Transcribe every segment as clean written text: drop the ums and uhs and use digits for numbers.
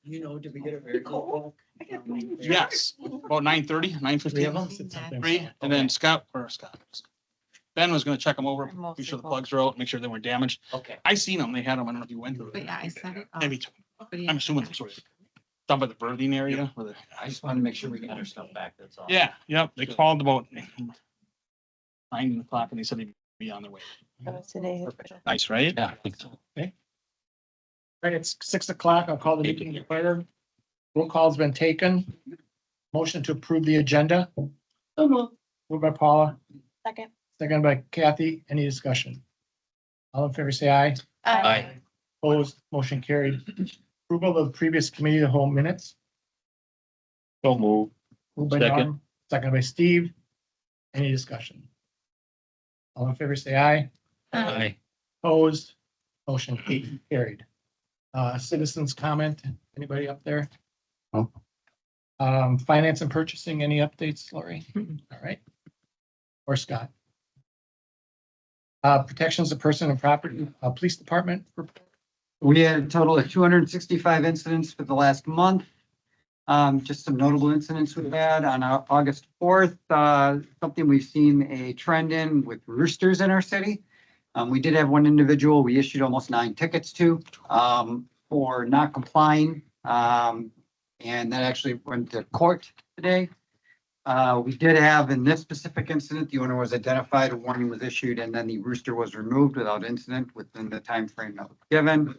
You know, did we get a very cool? Yes, about 9:30, 9:15. Three, and then Scott. Ben was gonna check them over, be sure the plugs are out, make sure they weren't damaged. Okay. I seen them, they had them, I don't know if you went through But it. yeah, I set it up. Maybe two. But yeah. I'm assuming it's sort of down by the birthing area where the. I just wanted to make sure we got our stuff back, that's all. Yeah, yep, they called about 9 o'clock and they said they'd be on their way. Today. Nice, right? Yeah, I think so. Right, it's 6 o'clock. I'll call the meeting to order. Roll call's been taken. Motion to approve the agenda. Moved by Paula, Second. second by Kathy. Any discussion? All in favor, say aye. Aye. Opposed, motion carried. Approval of previous committee of the whole minutes. So move. Moved by Second. Norm, second by Steve. Any discussion? All in favor, say aye. Aye. Opposed, motion carried. Citizens comment, anybody up there? No. Finance and purchasing, any updates, Lori? All right. Or Scott? Protections of person and property, police department. We had a total of 265 incidents for the last month. Just some notable incidents we had on August 4th, something we've seen a trend in with roosters in our city. We did have one individual we issued almost 9 tickets to for not complying. And that actually went to court today. We did have in this specific incident, the owner was identified, a warning was issued, and then the rooster was removed without incident within the time frame that was given.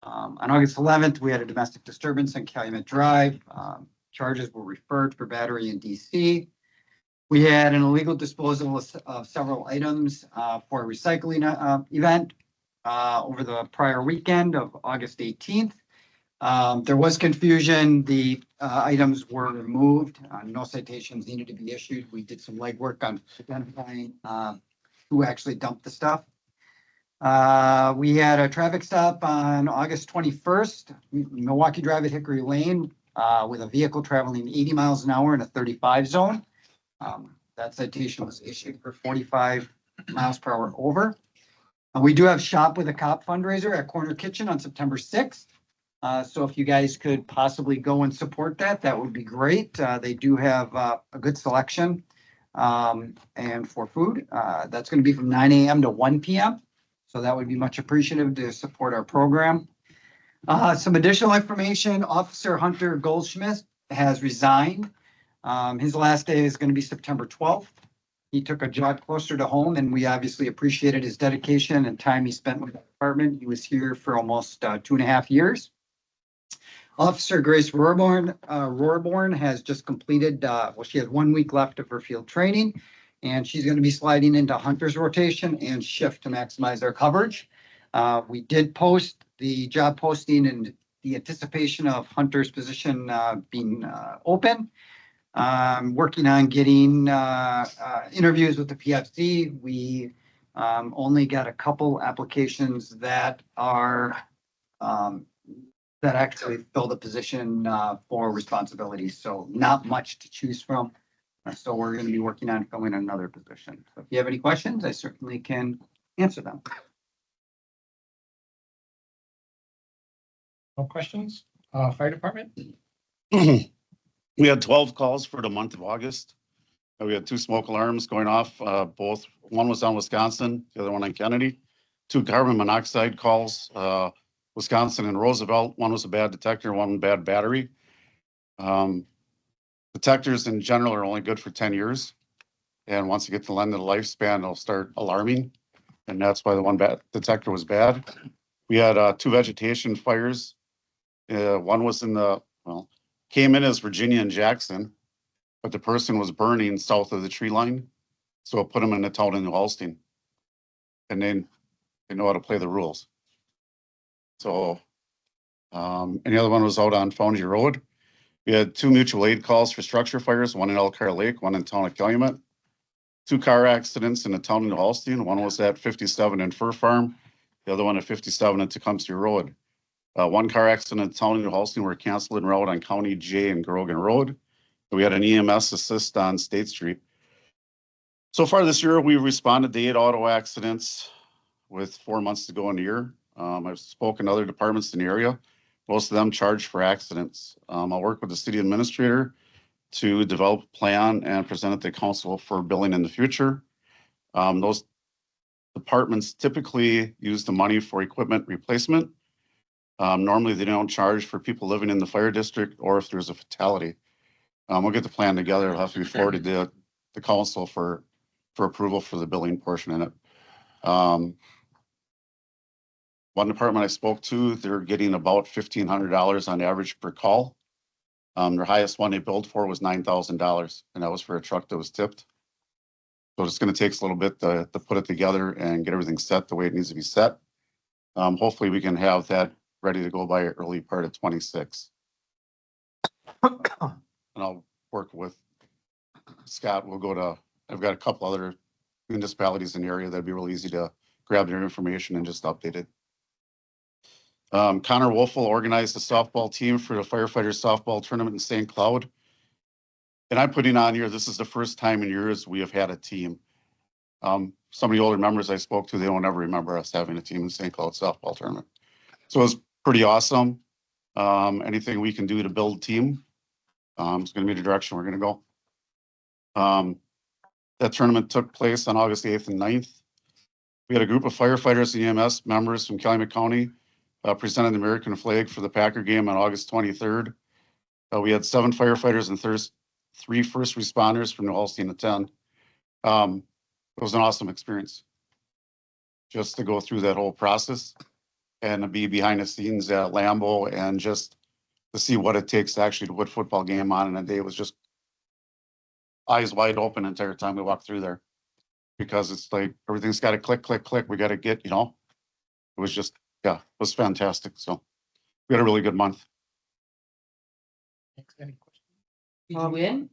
On August 11th, we had a domestic disturbance on Calumet Drive. Charges were referred for battery in DC. We had an illegal disposal of several items for a recycling event over the prior weekend of August 18th. There was confusion. The items were removed. No citations needed to be issued. We did some legwork on identifying who actually dumped the stuff. We had a traffic stop on August 21st, Milwaukee Drive at Hickory Lane, with a vehicle traveling 80 miles an hour in a 35 zone. That citation was issued for 45 miles per hour over. We do have Shop with a Cop fundraiser at Corner Kitchen on September 6th. So if you guys could possibly go and support that, that would be great. They do have a good selection and for food. That's going to be from 9 a.m. to 1 p.m. So that would be much appreciative to support our program. Some additional information, Officer Hunter Goldschmidt has resigned. His last day is going to be September 12th. He took a job closer to home and we obviously appreciated his dedication and time he spent with the department. He was here for almost 2.5 years. Officer Grace Roarborn has just completed, she has 1 week left of her field training, and she's going to be sliding into Hunter's rotation and shift to maximize our coverage. We did post the job posting in the anticipation of Hunter's position being open. Working on getting interviews with the PFC. We only got a couple applications that are that actually fill the position for responsibilities. So not much to choose from. So we're going to be working on filling another position. So if you have any questions, I certainly can answer them. No questions? Fire department? We had 12 calls for the month of August. We had 2 smoke alarms going off, both, one was on Wisconsin, the other one on Kennedy. 2 carbon monoxide calls, Wisconsin and Roosevelt. One was a bad detector, one bad battery. Detectors in general are only good for 10 years. And once you get to the end of the lifespan, they'll start alarming. And that's why the one bad detector was bad. We had 2 vegetation fires. One was in the, came in as Virginia and Jackson, but the person was burning south of the tree line. So it put them in the town in New Ulster. And then they know how to play the rules. So, and the other one was out on Foundry Road. We had 2 mutual aid calls for structure fires, one in Elkhart Lake, one in town of Calumet. 2 car accidents in the town of New Ulster. One was at 57 in Fur Farm, the other one at 57 in Tecumseh Road. 1 car accident in the town of New Ulster were canceled en route on County J and Grogan Road. We had an EMS assist on State Street. So far this year, we've responded to 8 auto accidents with 4 months to go in the year. I've spoken to other departments in the area. Most of them charge for accidents. I'll work with the city administrator to develop a plan and present it to council for billing in the future. Those departments typically use the money for equipment replacement. Normally they don't charge for people living in the fire district or if there's a fatality. We'll get the plan together. It'll have to be forwarded to the council for approval for the billing portion in it. One department I spoke to, they're getting about $1,500 on average per call. Their highest one they billed for was $9,000, and that was for a truck that was tipped. So it's gonna take us a little bit to put it together and get everything set the way it needs to be set. Hopefully we can have that ready to go by early part of 26. And I'll work with Scott. I've got a couple other municipalities in the area that'd be real easy to grab their information and just update it. Connor Wolfel organized the softball team for the firefighters softball tournament in St. Cloud. And I'm putting on here, this is the first time in years we have had a team. Some of the older members I spoke to, they don't ever remember us having a team in St. Cloud softball tournament. So it was pretty awesome. Anything we can do to build a team, it's gonna be the direction we're gonna go. That tournament took place on August 8th and 9th. We had a group of firefighters and EMS members from Calumet County presented the American flag for the Packer game on August 23rd. We had 7 firefighters and 3 first responders from New Holstein attend. It was an awesome experience just to go through that whole process and to be behind the scenes at Lambeau and just to see what it takes to actually put a football game on in a day. It was just eyes wide open the entire time we walked through there, because it's like everything's got to click, click, click. We got to get, it was just, yeah, it was fantastic. So we had a really good month. Thanks. Any questions? Did you win?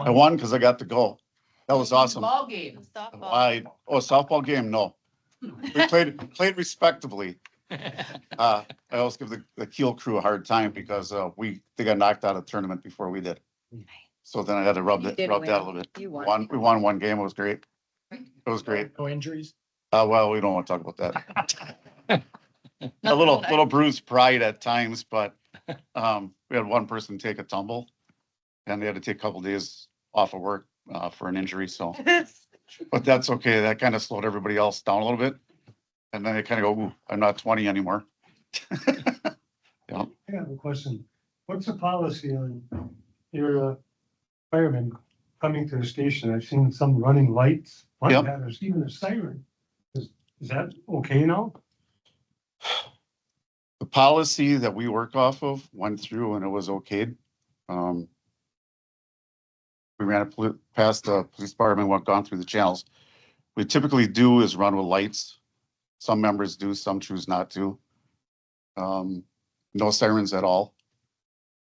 I won because I got to go. That was awesome. Ball game. Softball game? No. We played respectably. I always give the Keel crew a hard time because they got knocked out of the tournament before we did. So then I had to rub that a little bit. You won. We won one game. It was great. It was great. No injuries? Well, we don't want to talk about that. A little bruised pride at times, but we had one person take a tumble and they had to take a couple days off of work for an injury. So, but that's okay. That kind of slowed everybody else down a little bit. And then they kind of go, ooh, I'm not 20 anymore. I have a question. What's the policy on your firemen coming to the station? I've seen some running lights, Yep. there's even a siren. Is that okay now? The policy that we work off of went through and it was okayed. We ran it past the police department, gone through the channels. We typically do is run with lights. Some members do, some choose not to. No sirens at all.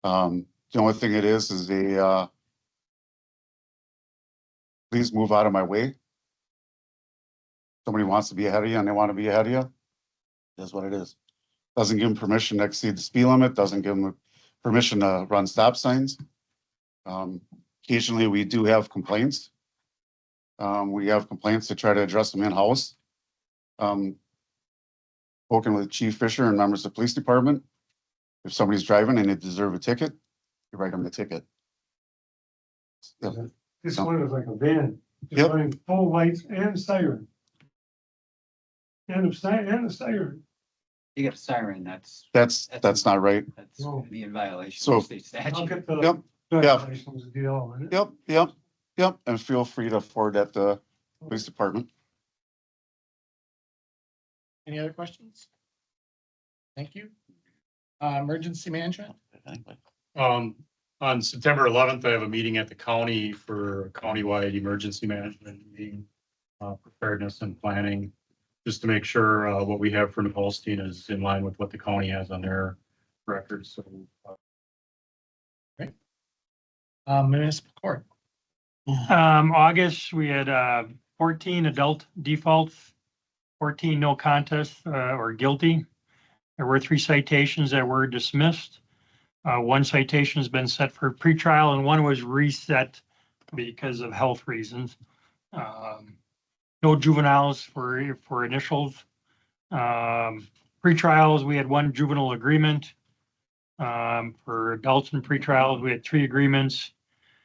The only thing it is please move out of my way. Somebody wants to be ahead of you and they want to be ahead of you. That's what it is. Doesn't give them permission to exceed the speed limit, doesn't give them permission to run stop signs. Occasionally we do have complaints. We have complaints to try to address them in-house. Spoken with Chief Fisher and members of the police department. If somebody's driving and they deserve a ticket, you write them the ticket. Yep. This one is like a van, Yep. just running full lights and siren. And a siren. You get a siren, that's That's not right. No. be in violation So- of state I'll statute. get the. Yep, the yeah. license deal on it. Yep. And feel free to forward that to the police department. Any other questions? Thank you. Emergency management? On September 11th, I have a meeting at the county for a countywide emergency management meeting, preparedness and planning, just to make sure what we have for New Holstein is in line with what the county has on their records. So Municipal court. August, we had 14 adult defaults, 14 no contest or guilty. There were 3 citations that were dismissed. 1 citation has been set for pretrial and 1 was reset because of health reasons. No juveniles for initials. Pretrials, we had one juvenile agreement. For adults and pretrials, we had 3 agreements.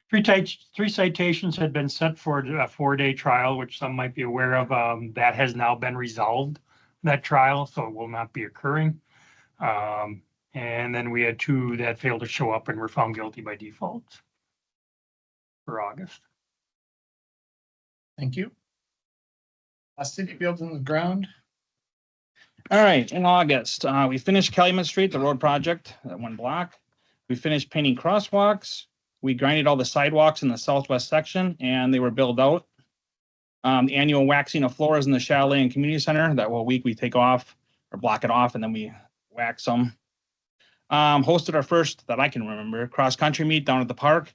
Three citations had been set for a 4-day trial, which some might be aware of. That has now been resolved, that trial, so it will not be occurring. And then we had 2 that failed to show up and were found guilty by default for August. Thank you. City Fields on the ground. All right, in August, we finished Calumet Street, the road project, that 1 block. We finished painting crosswalks. We grinded all the sidewalks in the southwest section and they were built out. The annual waxing of floors in the Chalet and Community Center, that whole week we take off or block it off and then we wax them. Hosted our first, that I can remember, cross-country meet down at the park.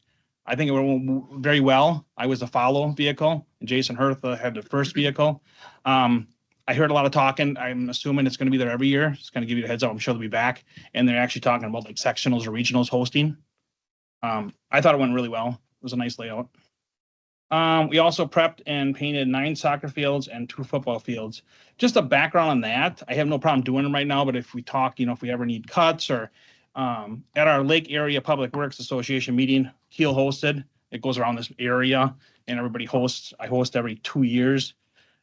I think it went very well. I was the follow vehicle and Jason Hertha had the first vehicle. I heard a lot of talking. I'm assuming it's going to be there every year. Just going to give you a heads up. I'm sure they'll be back. And they're actually talking about like sectionals or regionals hosting. I thought it went really well. It was a nice layout. We also prepped and painted 9 soccer fields and 2 football fields. Just a background on that. I have no problem doing them right now, but if we talk, if we ever need cuts or at our Lake Area Public Works Association meeting, Keel hosted. It goes around this area and everybody hosts. I host every 2 years.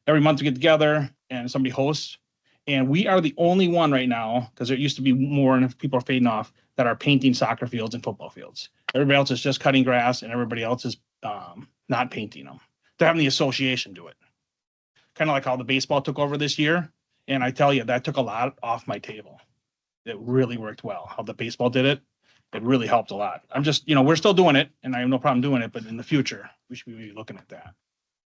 Every month we get together and somebody hosts. And we are the only one right now, because there used to be more and people are fading off, that are painting soccer fields and football fields. Everybody else is just cutting grass and everybody else is not painting them. They're having the association do it. Kind of like how the baseball took over this year. And I tell you, that took a lot off my table. It really worked well. How the baseball did it, it really helped a lot. I'm just, we're still doing it and I have no problem doing it, but in the future, we should be looking at that.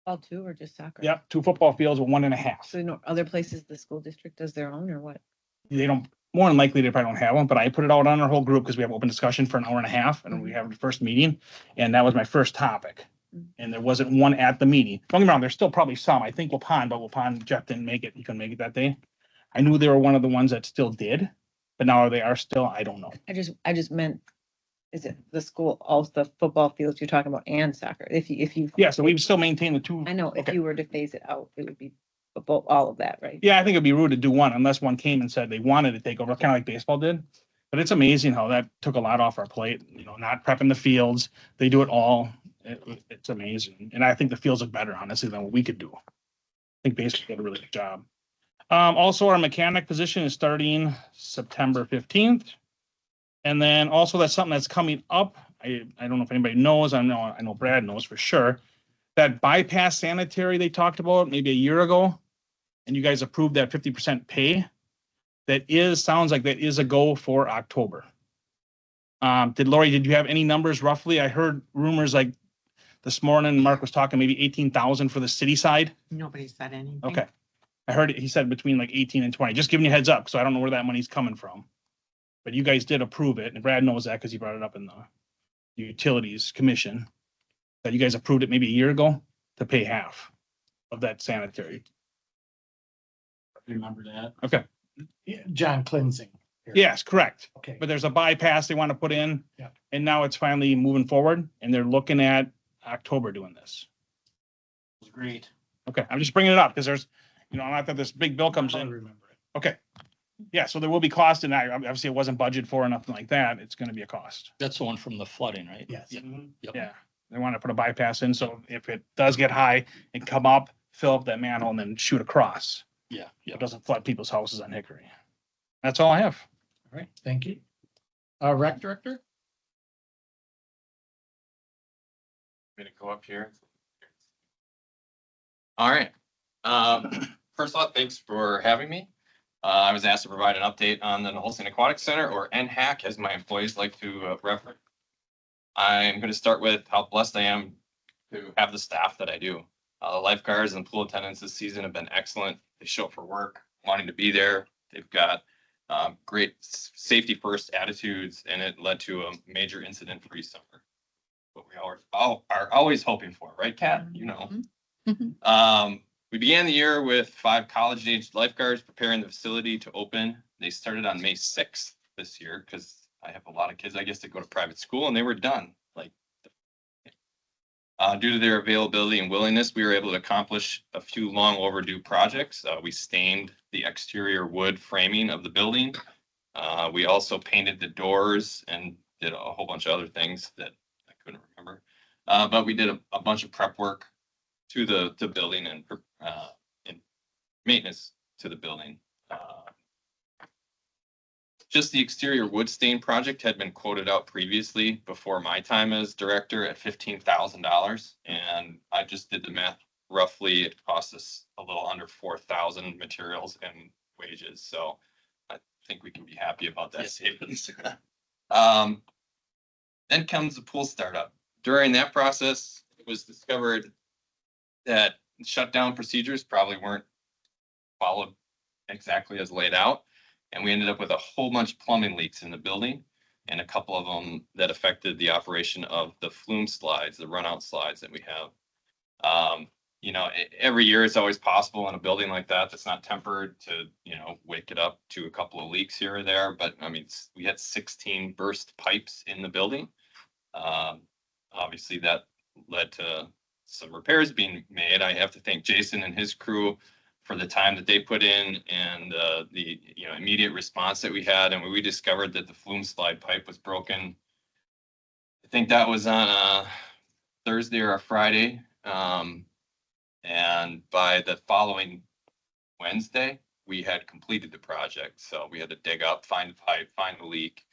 All 2 or just soccer? Yep, 2 football fields with 1.5. So other places the school district does their own or what? They don't, more than likely, they probably don't have one, but I put it out on our whole group because we have open discussion for an hour and a half and we have the first meeting. And that was my first topic. And there wasn't one at the meeting. Don't get me wrong, there's still probably some. I think Waupun, Jeff didn't make it. He couldn't make it that day. I knew they were one of the ones that still did, but now they are still, I don't know. I just meant, is it the school, all the football fields you're talking about and soccer? If you. Yeah, so we still maintain the 2. I know, if Okay. you were to phase it out, it would be both, all of that, right? Yeah, I think it'd be rude to do one unless one came and said they wanted to take over, kind of like baseball did. But it's amazing how that took a lot off our plate, not prepping the fields. They do it all. It's amazing. And I think the fields look better, honestly, than what we could do. I think baseball did a really good job. Also, our mechanic position is starting September 15th. And then also that's something that's coming up. I don't know if anybody knows. I know Brad knows for sure. That bypass sanitary they talked about maybe a year ago, and you guys approved that 50% pay. Sounds like that is a go for October. Lori, did you have any numbers roughly? I heard rumors like this morning, Mark was talking maybe 18,000 for the city side. Nobody said anything. Okay. I heard he said between like 18 and 20, just giving you a heads up. So I don't know where that money's coming from. But you guys did approve it, and Brad knows that because he brought it up in the Utilities Commission, that you guys approved it maybe a year ago to pay half of that sanitary. Remember that? Okay. John cleansing. Yes, correct. Okay. But there's a bypass they want to put in. Yeah. And now it's finally moving forward, and they're looking at October doing this. It was great. Okay, I'm just bringing it up because there's, not that this big bill comes I in. remember it. Okay. Yeah, so there will be cost, and obviously it wasn't budgeted for or nothing like that. It's going to be a cost. That's the one from the flooding, right? Yes. Yep. Yeah, they want to put a bypass in, so if it does get high and come up, fill up that manhole and then shoot across. Yeah. It doesn't flood people's houses on Hickory. That's all I have. All right, thank you. Rec director? Me to go up here. All right. First off, thanks for having me. I was asked to provide an update on the Holstein Aquatic Center, or NHAC, as my employees like to reference. I'm going to start with how blessed I am to have the staff that I do. The lifeguards and pool attendants this season have been excellent. They show up for work, wanting to be there. They've got great safety first attitudes, and it led to a major incident-free summer. What we are always hoping for, right, Kat? We began the year with 5 college-aged lifeguards preparing the facility to open. They started on May 6th this year because I have a lot of kids, I guess, that go to private school, and they were done. Due to their availability and willingness, we were able to accomplish a few long overdue projects. We stained the exterior wood framing of the building. We also painted the doors and did a whole bunch of other things that I couldn't remember. But we did a bunch of prep work to the building and maintenance to the building. Just the exterior wood stain project had been quoted out previously before my time as director at $15,000. And I just did the math. Roughly, it cost us a little under 4,000 materials and wages. So I think we can be happy about that savings. Then comes the pool startup. During that process, it was discovered that shutdown procedures probably weren't followed exactly as laid out. And we ended up with a whole bunch of plumbing leaks in the building and a couple of them that affected the operation of the flume slides, the runout slides that we have. You know, every year it's always possible in a building like that that's not tempered to, you know, wake it up to a couple of leaks here or there. But I mean, we had 16 burst pipes in the building. Obviously that led to some repairs being made. I have to thank Jason and his crew for the time that they put in and the immediate response that we had. And when we discovered that the flume slide pipe was broken, I think that was on a Thursday or a Friday. And by the following Wednesday, we had completed the project. So we had to dig up, find the pipe, find the leak.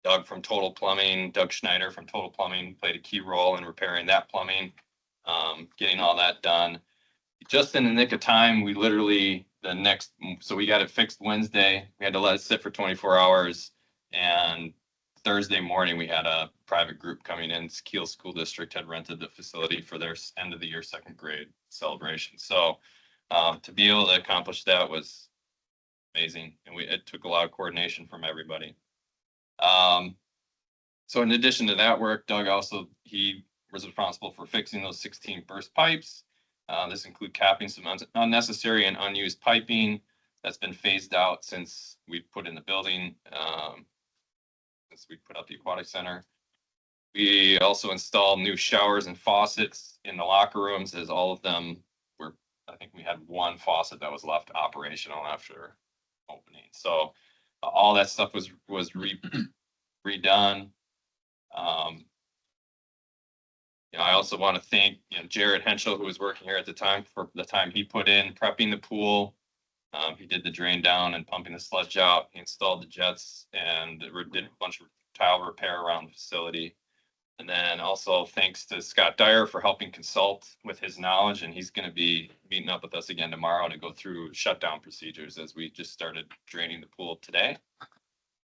Doug from Total Plumbing, Doug Schneider from Total Plumbing played a key role in repairing that plumbing, getting all that done. Just in the nick of time, we literally so we got it fixed Wednesday. We had to let it sit for 24 hours. And Thursday morning, we had a private group coming in. Kiel School District had rented the facility for their end of the year second grade celebration. So to be able to accomplish that was amazing. And it took a lot of coordination from everybody. So in addition to that work, Doug he was responsible for fixing those 16 burst pipes. This includes capping some unnecessary and unused piping that's been phased out since we put in the building, since we put out the aquatic center. We also installed new showers and faucets in the locker rooms, as all of them were, I think we had one faucet that was left operational after opening. So all that stuff was redone. I also want to thank Jared Henschel, who was working here at the time, for the time he put in prepping the pool. He did the drain down and pumping the sludge out. He installed the jets and did a bunch of tile repair around the facility. And then also thanks to Scott Dyer for helping consult with his knowledge. And he's going to be meeting up with us again tomorrow to go through shutdown procedures as we just started draining the pool today.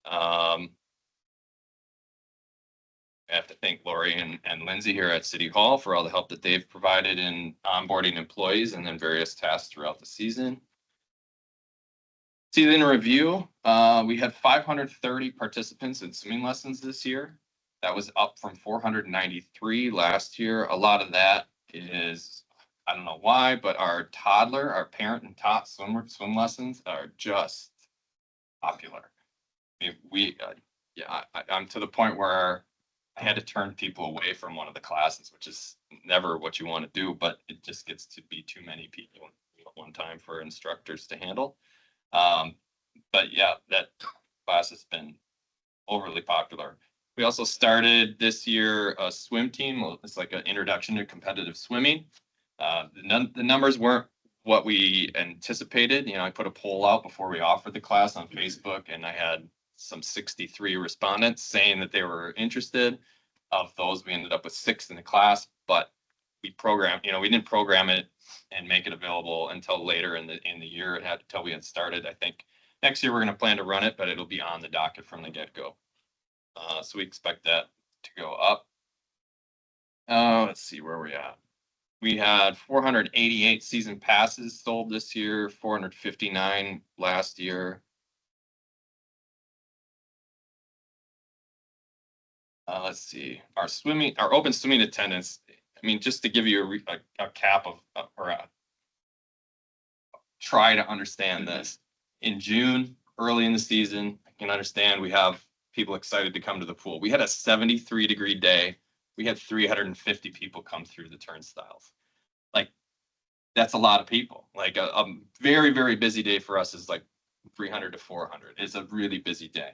I have to thank Lori and Lindsay here at City Hall for all the help that they've provided in onboarding employees and then various tasks throughout the season. Season review, we had 530 participants in swimming lessons this year. That was up from 493 last year. A lot of that is, I don't know why, but our parent and taught swim lessons are just popular. I mean, I'm to the point where I had to turn people away from one of the classes, which is never what you want to do, but it just gets to be too many people at one time for instructors to handle. But yeah, that class has been overly popular. We also started this year a swim team. It's like an introduction to competitive swimming. The numbers weren't what we anticipated. I put a poll out before we offered the class on Facebook, and I had some 63 respondents saying that they were interested. Of those, we ended up with 6 in the class, but we didn't program it and make it available until later in the year. It had until we had started. I think next year we're going to plan to run it, but it'll be on the docket from the get-go. So we expect that to go up. Let's see where we're at. We had 488 season passes sold this year, 459 last year. Let's see, our open swimming attendance. I mean, just to give you a cap of, try to understand this. In June, early in the season, I can understand we have people excited to come to the pool. We had a 73-degree day we had 350 people come through the turnstiles. Like, that's a lot of people. Like a very, very busy day for us is like 300 to 400. It's a really busy day.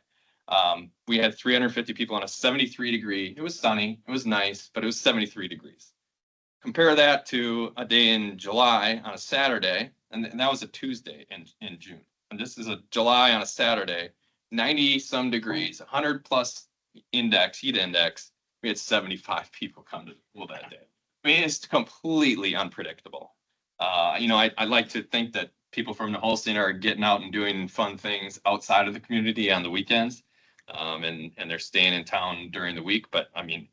We had 350 people on a 73-degree. It was sunny. It was nice, but it was 73 degrees. Compare that to a day in July on a Saturday, and that was a Tuesday in June. And this is a July on a Saturday, 90 some degrees, 100 plus heat index. We had 75 people come to the pool that day. I mean, it's completely unpredictable. I like to think that people from the Holstein are getting out and doing fun things outside of the community on the weekends. And they're staying in town during the week, but I mean,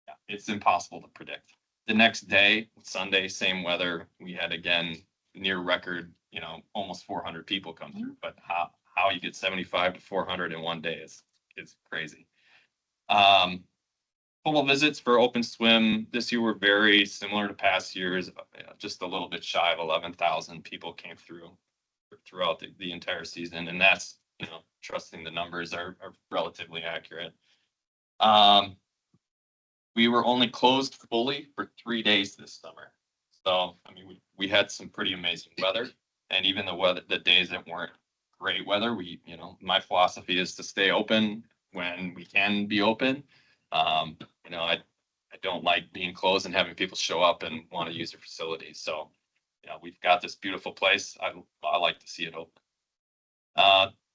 yeah, it's impossible to predict. The next day, Sunday, same weather, we had again near record, almost 400 people come through, but how you get 75 to 400 in one day is crazy. Total visits for open swim this year were very similar to past years, just a little bit shy of 11,000 people came throughout the entire season. And that's, trusting the numbers are relatively accurate. We were only closed fully for 3 days this summer. So, I mean, we had some pretty amazing weather, and even the days that weren't great weather, my philosophy is to stay open when we can be open. I don't like being closed and having people show up and want to use their facilities. So, we've got this beautiful place. I like to see it open.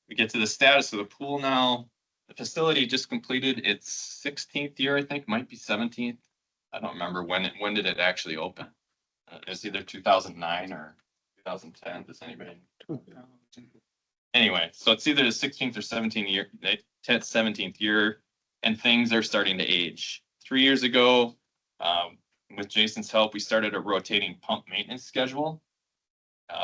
We get to the status of the pool now. The facility just completed its 16th year, I think, might be 17th. I don't remember when did it actually open. It was either 2009 or 2010. Does anybody? Anyway, so it's either the 16th or 17th year, and things are starting to age. 3 years ago, with Jason's help, we started a rotating pump maintenance schedule.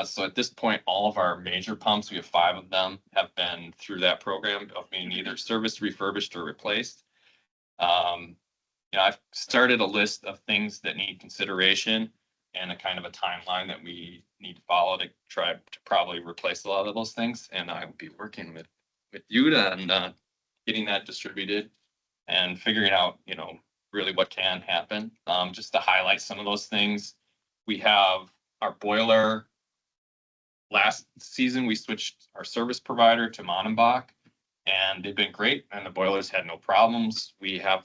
So at this point, all of our major pumps, we have 5 of them, have been through that program of being either serviced, refurbished, or replaced. I've started a list of things that need consideration and a kind of a timeline that we need to follow to try to probably replace a lot of those things. And I will be working with you and getting that distributed and figuring out, really what can happen. Just to highlight some of those things, we have our boiler. Last season, we switched our service provider to Monenbach, and they've been great, and the boilers had no problems. We have,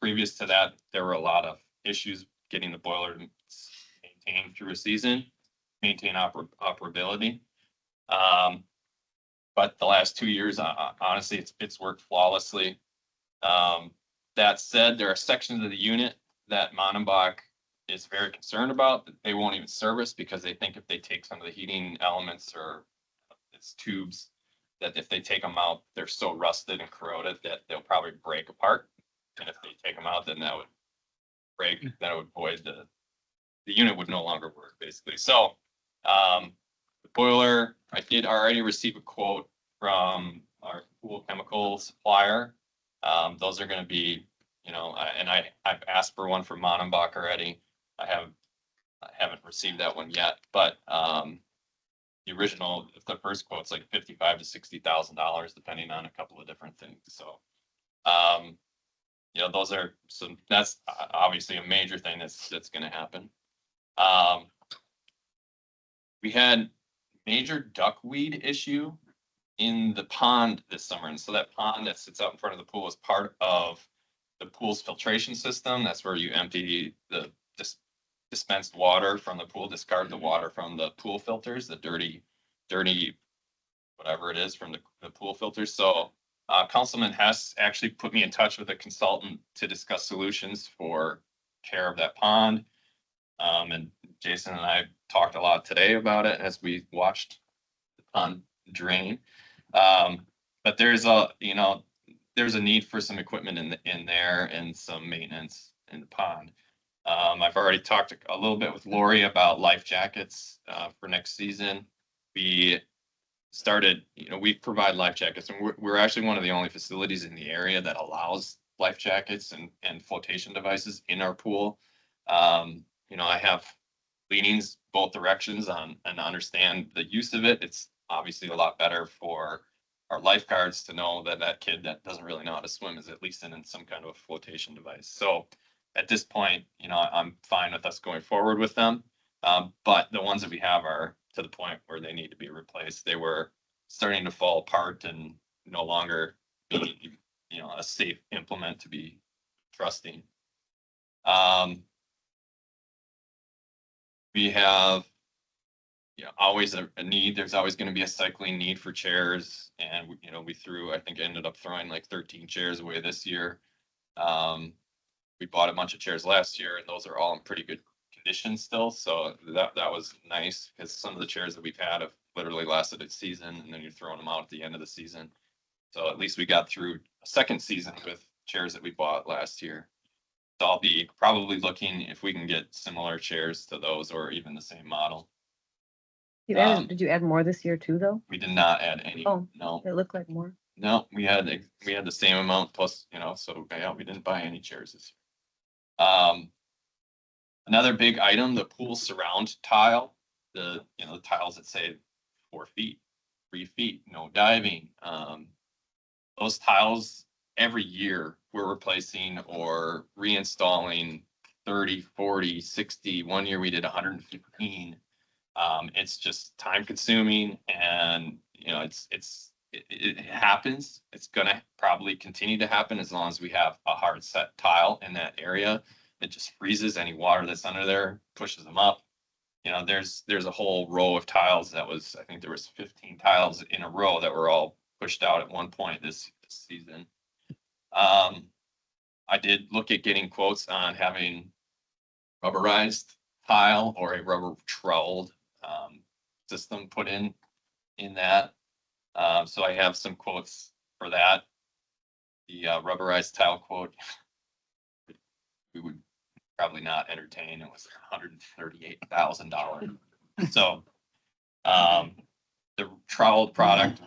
previous to that, there were a lot of issues getting the boiler to maintain through a season, maintain operability. But the last 2 years, honestly, it's worked flawlessly. That said, there are sections of the unit that Monenbach is very concerned about that they won't even service because they think if they take some of the heating elements or its tubes, that if they take them out, they're so rusted and corroded that they'll probably break apart. And if they take them out, then that would break, then it would void the unit would no longer work basically. So the boiler, I did already receive a quote from our pool chemical supplier. Those are going to be, I've asked for one from Monenbach already. I haven't received that one yet, but the original, if the first quote's like $55,000 to $60,000, depending on a couple of different things. So, those are that's obviously a major thing that's going to happen. We had major duckweed issue in the pond this summer. And so that pond that sits out in front of the pool is part of the pool's filtration system. That's where you empty the dispensed water from the pool, discard the water from the pool filters, the dirty, whatever it is from the pool filters. So Councilman Hess actually put me in touch with a consultant to discuss solutions for care of that pond. And Jason and I talked a lot today about it as we watched the pond drain. But there's a need for some equipment in there and some maintenance in the pond. I've already talked a little bit with Lori about life jackets for next season. We started, we provide life jackets, and we're actually one of the only facilities in the area that allows life jackets and flotation devices in our pool. I have leanings both directions on and understand the use of it. It's obviously a lot better for our lifeguards to know that that kid that doesn't really know how to swim is at least in some kind of a flotation device. So at this point, I'm fine with us going forward with them. But the ones that we have are to the point where they need to be replaced. They were starting to fall apart and no longer be, a safe implement to be trusting. We have always a need. There's always going to be a cycling need for chairs. And, I think ended up throwing like 13 chairs away this year. We bought a bunch of chairs last year and those are all in pretty good condition still. So that was nice because some of the chairs that we've had have literally lasted a season and then you're throwing them out at the end of the season. So at least we got through a second season with chairs that we bought last year. So I'll be probably looking if we can get similar chairs to those or even the same model. Did you add more this year too, though? We did not add any. Oh. No, It looked like more. no, we had the same amount plus, so yeah, we didn't buy any chairs this year. Another big item, the pool surround tile, the tiles that say 4 feet, 3 feet, no diving. Those tiles every year we're replacing or reinstalling 30, 40, 60. One year we did 115. It's just time consuming and, it happens. It's gonna probably continue to happen as long as we have a hard set tile in that area. It just freezes any water that's under there, pushes them up. There's a whole row of tiles I think there was 15 tiles in a row that were all pushed out at one point this season. I did look at getting quotes on having rubberized tile or a rubber troweled system put in that. So I have some quotes for that. The rubberized tile quote we would probably not entertain. It was $138,000. So the troweled product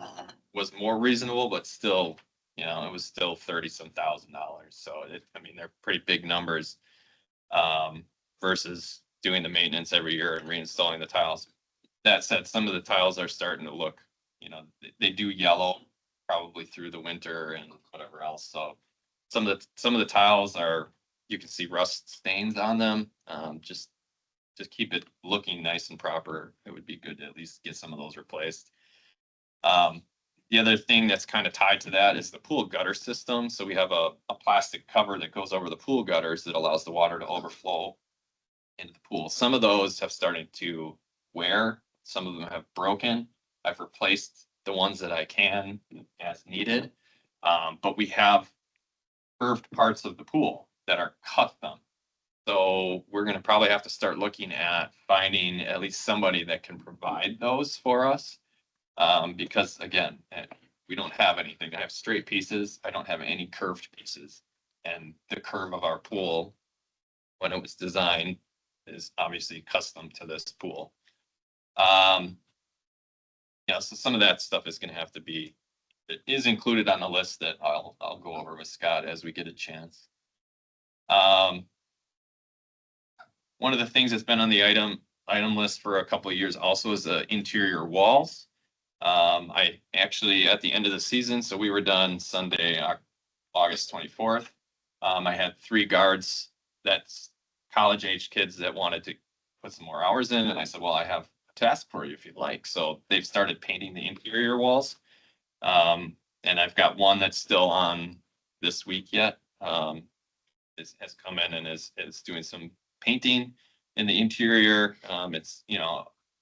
was more reasonable, but still, it was still 30-some thousand dollars. So they're pretty big numbers versus doing the maintenance every year and reinstalling the tiles. That said, some of the tiles are starting to look, they do yellow probably through the winter and whatever else. So some of the tiles you can see rust stains on them. Just keep it looking nice and proper. It would be good to at least get some of those replaced. The other thing that's kind of tied to that is the pool gutter system. So we have a plastic cover that goes over the pool gutters that allows the water to overflow into the pool. Some of those have started to wear. Some of them have broken. I've replaced the ones that I can as needed. But we have curved parts of the pool that are custom. So we're going to probably have to start looking at finding at least somebody that can provide those for us. Because again, we don't have anything. I have straight pieces. I don't have any curved pieces. And the curve of our pool, when it was designed, is obviously custom to this pool. So some of that stuff is going to have to be, it is included on the list that I'll go over with Scott as we get a chance. One of the things that's been on the item list for a couple of years also is the interior walls. I actually, at the end of the season, so we were done Sunday, August 24th. I had 3 guards, that's college age kids that wanted to put some more hours in. And I said, well, I have a task for you if you'd like. So they've started painting the interior walls. And I've got one that's still on this week yet. Has come in and is doing some painting in the interior. It's,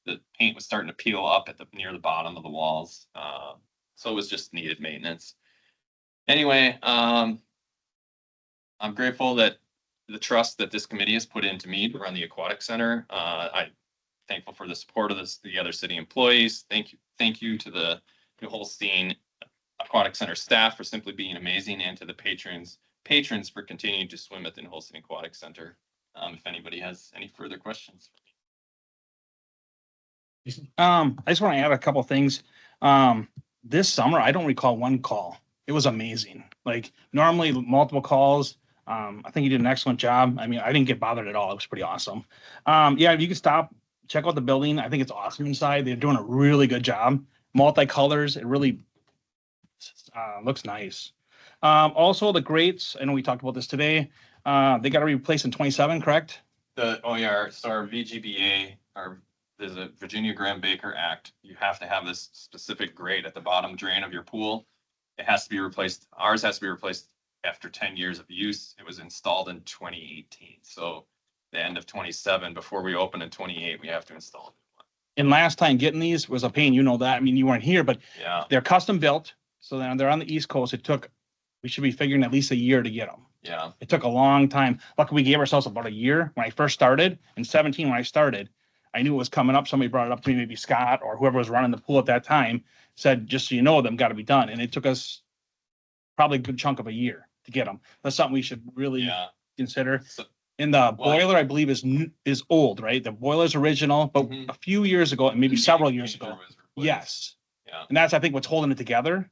the paint was starting to peel up near the bottom of the walls. So it was just needed maintenance. Anyway, I'm grateful that the trust that this committee has put into me to run the aquatic center. I'm thankful for the support of the other city employees. Thank you to the New Holstein Aquatic Center staff for simply being amazing, and to the patrons for continuing to swim at the New Holstein Aquatic Center. If anybody has any further questions. I just want to add a couple things. This summer, I don't recall one call. It was amazing. Like normally multiple calls. I think you did an excellent job. I didn't get bothered at all. It was pretty awesome. Yeah, if you can stop, check out the building. I think it's awesome inside. They're doing a really good job. Multicolors. It really Looks nice. Also the grates, I know we talked about this today. They got to be replaced in 27, correct? So our VGBA, there's a Virginia Graham Baker Act. You have to have this specific grate at the bottom drain of your pool. It has to be replaced. Ours has to be replaced after 10 years of use. It was installed in 2018. So the end of 27, before we open in 28, we have to install it. And last time getting these was a pain, you know that. I mean, you weren't here, but Yeah, they're custom built. So they're on the East Coast. We should be figuring at least a year to get them. yeah, It took a long time. Luckily, we gave ourselves about a year when I first started. In 17, when I started, I knew it was coming up. Somebody brought it up to me, maybe Scott or whoever was running the pool at that time, said, just so you know, them got to be done. And it took us probably a good chunk of a year to get them. That's something we should really yeah. consider. So- And the boiler, I believe, is old, right? The boiler's original, but Mhm. a few years ago, and maybe several years ago. Was replaced. Yes. Yeah. And that's, I think, what's holding it together.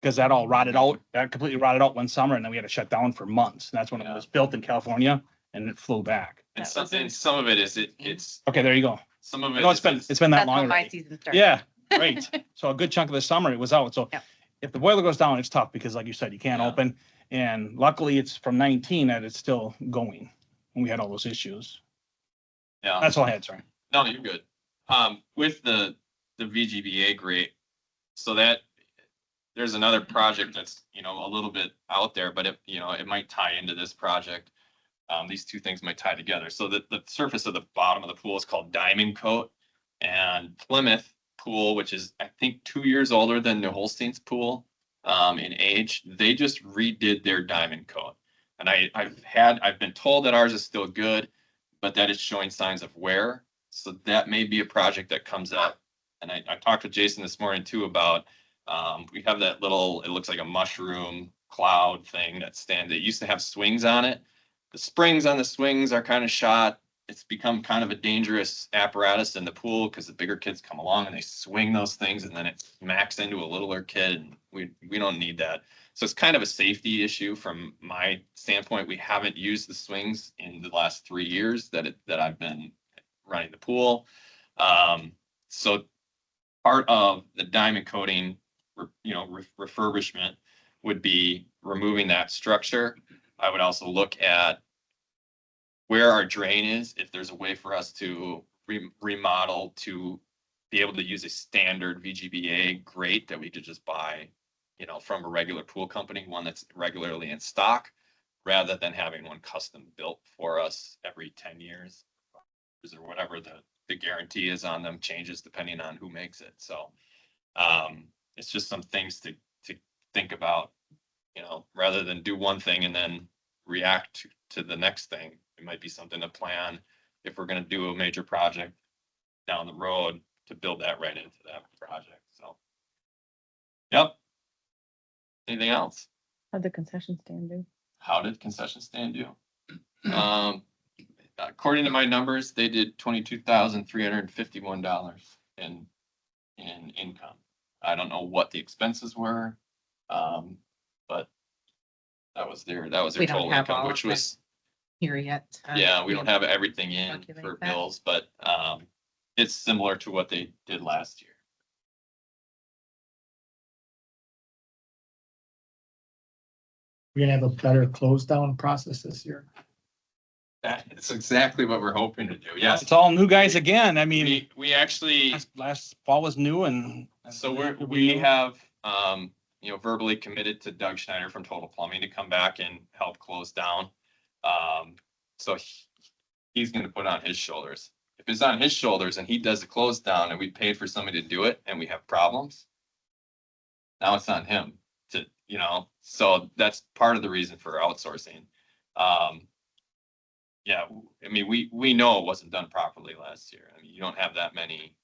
Because that all rotted out, that completely rotted out one summer, and then we had to shut down for months. And that's when it Yeah. was built in California, and it flew back. And That some, was in- and some of it is, it's, Okay, there you go. some of I it. know is- it's been that That's long when my already. season started. Yeah, great. So a good chunk of the summer it was out. So Yep. if the boiler goes down, it's tough because like you said, you can't Yeah. open. And luckily it's from 19 that it's still going. And we had all those issues. Yeah. That's all I had, sorry. No, you're good. With the VGBA grate, so that there's another project that's, a little bit out there, but it might tie into this project. These two things might tie together. So the surface of the bottom of the pool is called diamond coat, and Plymouth pool, which is I think 2 years older than New Holstein's pool, in age, they just redid their diamond coat. And I've been told that ours is still good, but that it's showing signs of wear. So that may be a project that comes up. And I talked with Jason this morning too about, we have that little, it looks like a mushroom cloud thing that used to have swings on it. The springs on the swings are kind of shot. It's become kind of a dangerous apparatus in the pool because the bigger kids come along and they swing those things and then it smacks into a littler kid. And we don't need that. So it's kind of a safety issue from my standpoint. We haven't used the swings in the last 3 years that I've been running the pool. So part of the diamond coating, refurbishment would be removing that structure. I would also look at where our drain is, if there's a way for us to remodel to be able to use a standard VGBA grate that we could just buy, from a regular pool company, one that's regularly in stock, rather than having one custom built for us every 10 years. Or whatever the guarantee is on them changes depending on who makes it. So it's just some things to think about, rather than do one thing and then react to the next thing. It might be something to plan if we're going to do a major project down the road to build that right into that project. So, yep. Anything else? How'd the concession stand do? How did concession stand do? According to my numbers, they did $22,351 in income. I don't know what the expenses were, but that was their We don't total have income, all which of was, Here yet. yeah, we don't have everything in Calculate for that. bills, but it's similar to what they did last year. We're gonna have a better close down process this year. That's exactly what we're hoping to do. Yes, It's all new guys again. I mean, we actually. last fall was new and. So we have, verbally committed to Doug Schneider from Total Plumbing to come back and help close down. So he's gonna put it on his shoulders. If it's on his shoulders and he does the close down and we paid for somebody to do it and we have problems, now it's on him to, so that's part of the reason for outsourcing. Yeah, I mean, we know it wasn't done properly last year. I mean, you don't have that many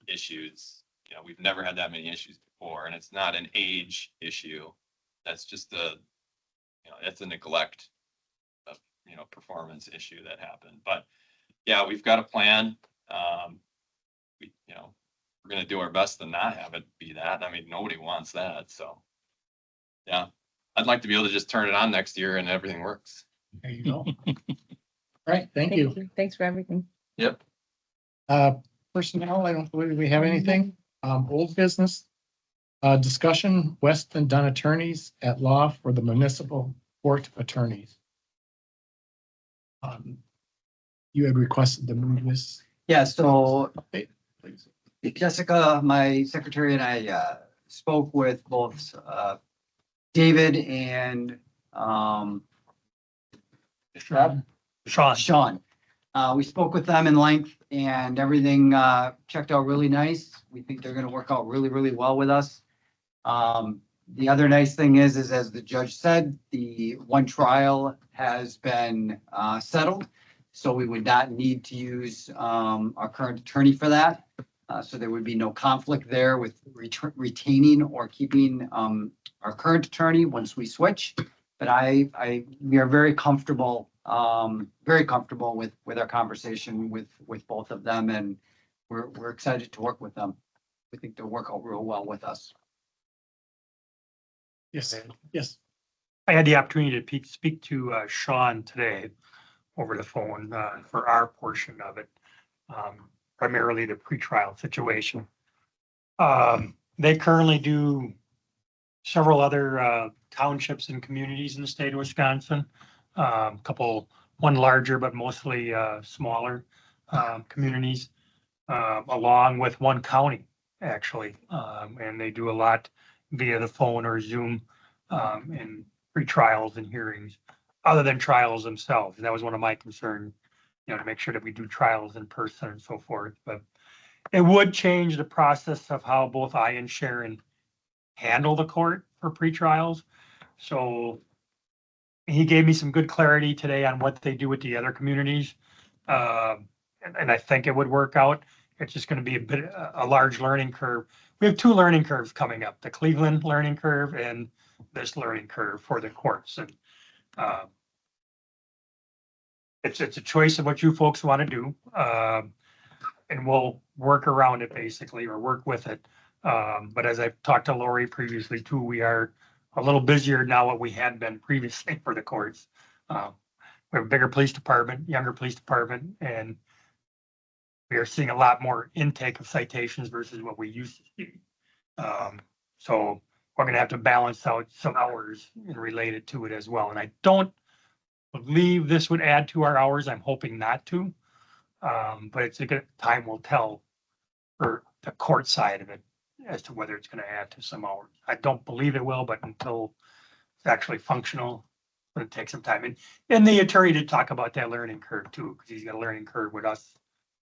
issues. We've never had that many issues before, and it's not an age issue. That's just it's a neglect of, performance issue that happened. But yeah, we've got a plan. We're gonna do our best to not have it be that. I mean, nobody wants that, so. Yeah, I'd like to be able to just turn it on next year and everything works. There you go. All right, thank you. Thanks for everything. Yep. Personnel, I don't believe we have anything. Old business. Discussion, Weston Dunn attorneys at law for the municipal court attorneys. You had requested to move this. Yeah, so update, please. Jessica, my secretary, and I spoke with both David and Sean. Sean. We spoke with them in length and everything checked out really nice. We think they're gonna work out really, really well with us. The other nice thing is as the judge said, the one trial has been settled. So we would not need to use our current attorney for that. So there would be no conflict there with retaining or keeping our current attorney once we switch. But we are very comfortable with our conversation with both of them, and we're excited to work with them. We think they'll work out real well with us. Yes, yes. I had the opportunity to speak to Sean today over the phone for our portion of it, primarily the pretrial situation. They currently do several other townships and communities in the state of Wisconsin. One larger, but mostly smaller communities, along with one county, actually. And they do a lot via the phone or Zoom in pre-trials and hearings, other than trials themselves. And that was one of my concerns, to make sure that we do trials in person and so forth. But it would change the process of how both I and Sharon handle the court for pre-trials. So he gave me some good clarity today on what they do with the other communities. And I think it would work out. It's just going to be a large learning curve. We have two learning curves coming up, the Cleveland learning curve and this learning curve for the courts. And it's a choice of what you folks want to do. And we'll work around it basically, or work with it. But as I've talked to Lori previously too, we are a little busier now what we had been previously for the courts. We have a bigger police department, younger police department, and we are seeing a lot more intake of citations versus what we used to see. So we're gonna have to balance out some hours related to it as well. And I don't believe this would add to our hours. I'm hoping not to. But it's a good time will tell for the court side of it as to whether it's gonna add to some hours. I don't believe it will, but until it's actually functional, it's gonna take some time. And the attorney did talk about that learning curve too, because he's got a learning curve with us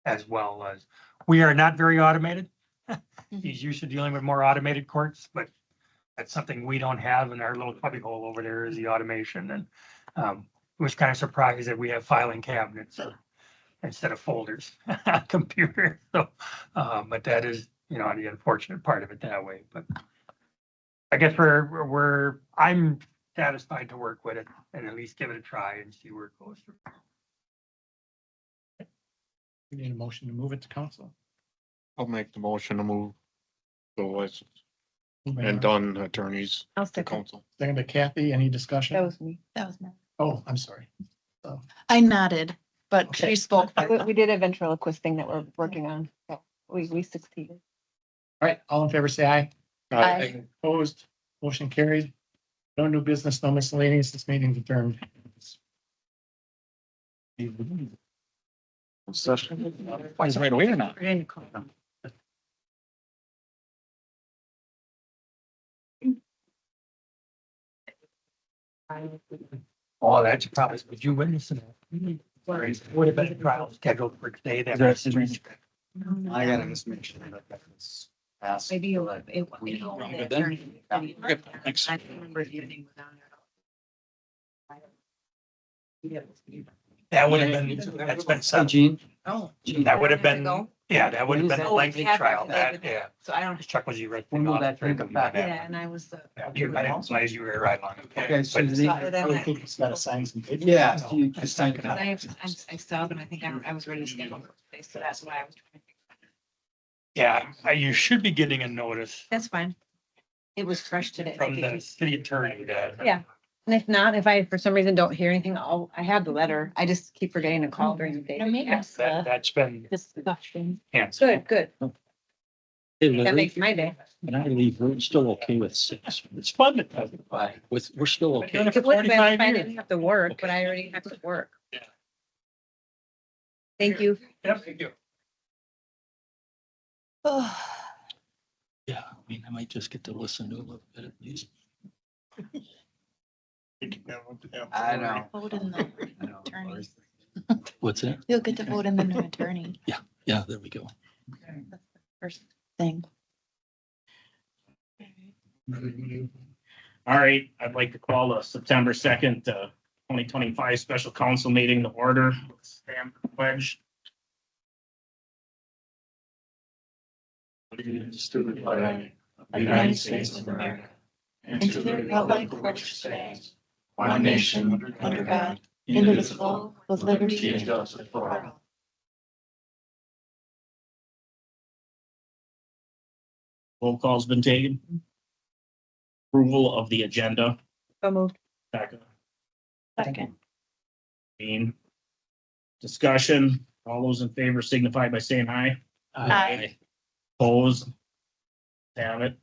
as well. As we are not very automated. He's used to dealing with more automated courts, but that's something we don't have in our little cubbyhole over there is the automation. And was kind of surprised that we have filing cabinets instead of folders on computer. So, but that is, the unfortunate part of it that way. But I guess I'm satisfied to work with it and at least give it a try and see where it goes. We need a motion to move it to council. I'll make the motion to move the license Moved by and Mark, done attorneys I'll to stick. council. Second by Kathy, any discussion? That was me. That was me. Oh, I'm sorry. I nodded, but Okay. she spoke. We did a ventriloquist thing that we're working on. So we succeeded. All right, all in favor, say aye. Aye. Opposed, motion carried. No new business, no miscellaneous, this meeting's adjourned. Why is it right away or not? Oh, that's probably, would you witness it? Would have been a trial scheduled for today. Is there a scissors? I gotta just make sure that that's passed. Maybe it. I'm good then. Okay, thanks. I don't remember the evening without it. That would have been, that's been Hey, settled. Gene. Oh. That would have been, yeah, that would have been a Oh, lengthy yeah, trial. yeah, That, yeah. So I don't. Just check with you right. We'll move that drink back. Yeah, and I was. Yeah, you, I didn't realize you were right on. Okay, so But- the- I would think he's gotta sign some papers. yeah, you just signed it. I saw them. I think I was ready to schedule today, so that's why I was trying to. Yeah, you should be getting a notice That's fine. It was fresh today. from the city attorney that. Yeah. And if not, if I, for some reason, don't hear anything, I have the letter. I just keep forgetting to call during the day. Maybe it's That's been discussion. canceled. Good, good. That makes my day. When I leave, we're still okay with 6. It's fun to testify with, we're still Been doing okay. it for It would be if 45 I years. didn't have to work, but I already have to work. Yeah. Thank you. Yep, thank you. Yeah, I mean, I might just get to listen to a little bit at least. I know. Vote in the attorney. What's that? You'll get to vote in the new attorney. Yeah, there we go. That's the first thing. All right, I'd like to call the September 2nd, 2025 special council meeting to order. Stand for the pledge. United States of America. And to the republic for which it stands, one nation, under God, indivisible, with liberty and justice for all. Roll call's been taken. Approval of the agenda. So moved. Second. Second. Dean. Discussion. All those in favor signify by saying aye. Aye. Opposed? Have it.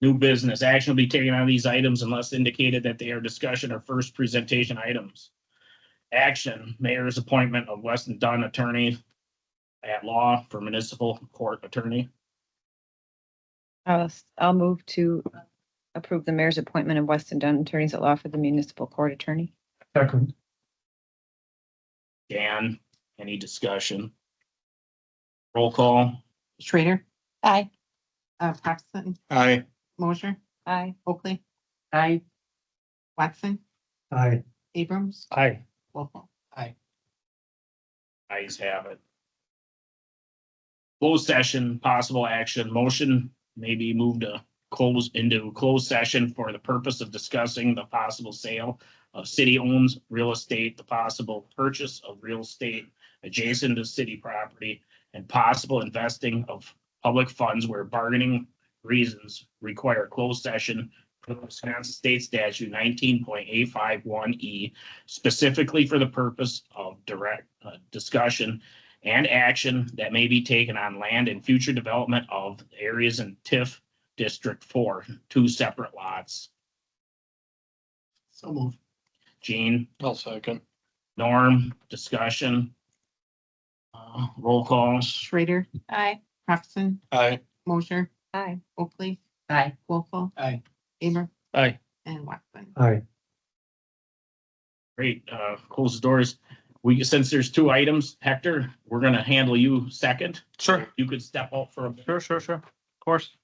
New business. Action will be taken on these items unless indicated that they are discussion or first presentation items. Action, mayor's appointment of Weston Dunn attorney at law for municipal court attorney. I'll move to approve the mayor's appointment of Weston Dunn attorneys at law for the municipal court attorney. Second. Dan, any discussion? Roll call. Schrader, Aye. Paxton, Aye. Mosher, Aye. Oakley. Aye. Watson, Aye. Abrams, Aye. Wolfle. Ayes have it. Closed session, possible action, motion may be moved to close into closed session for the purpose of discussing the possible sale of city-owned real estate, the possible purchase of real estate adjacent to city property, and possible investing of public funds where bargaining reasons require closed session for the Wisconsin State Statute 19.851E, specifically for the purpose of direct discussion and action that may be taken on land and future development of areas in TIF District 4, 2 separate lots. So move. Gene, I'll second. Norm, discussion. Roll call. Schrader, Aye. Paxton, Aye. Mosher, Aye. Oakley. Aye. Wolfle. Aye. Abrams Aye. and Watson. Aye. Great, close the doors. Since there's 2 items, Hector, we're gonna handle you second. Sure. You could step out for a minute. Sure. Of course.